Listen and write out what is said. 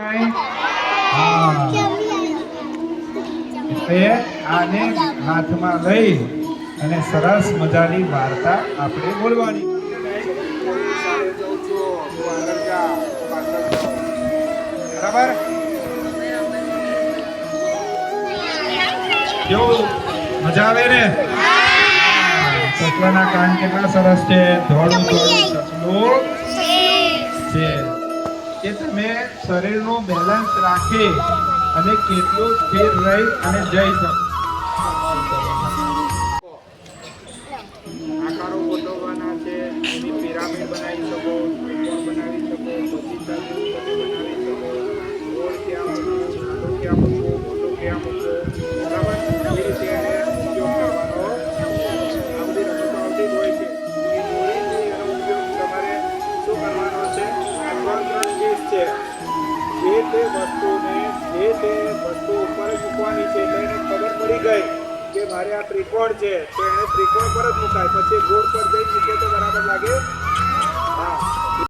કાંઈ? હા. એ આને હાથમાં લઈ અને સરસ મજાની વાર્તા આપણે બોલવાની. બરાબર? કેવું મજા આવે ને? સસલાના કાન કેટલા સરસ છે, ધોળું ધોળું સસલું છે. કે તમે શરીરનું બેલેન્સ રાખી અને કેટલું સ્થિર રહી અને જઈ શકો. આકારો ગોઠવવાના છે, એની પિરામિડ બનાવી શકો, ત્રિકોણ બનાવી શકો, પચીસા જેવું તમે બનાવી શકો, ગોળ ક્યાં મૂકો, નાનો ક્યાં મૂકો, મોટો ક્યાં મૂકો, બરાબર? એ રીતે એને ઉપયોગ કરવાનો. આ બધી રમતો આવતી જ હોય છે. એ જોડીથી એનો ઉપયોગ તમારે શું કરવાનો છે? આ ત્રણ ચીજ છે. જે તે વસ્તુ ઉપર જ મૂકવાની છે. એટલે એને ખબર પડી ગઈ કે મારે આ ત્રિકોણ છે તો એને ત્રિકોણ પર જ મુકાય. પછી ગોળ પર જઈ મૂકે તો બરાબર લાગે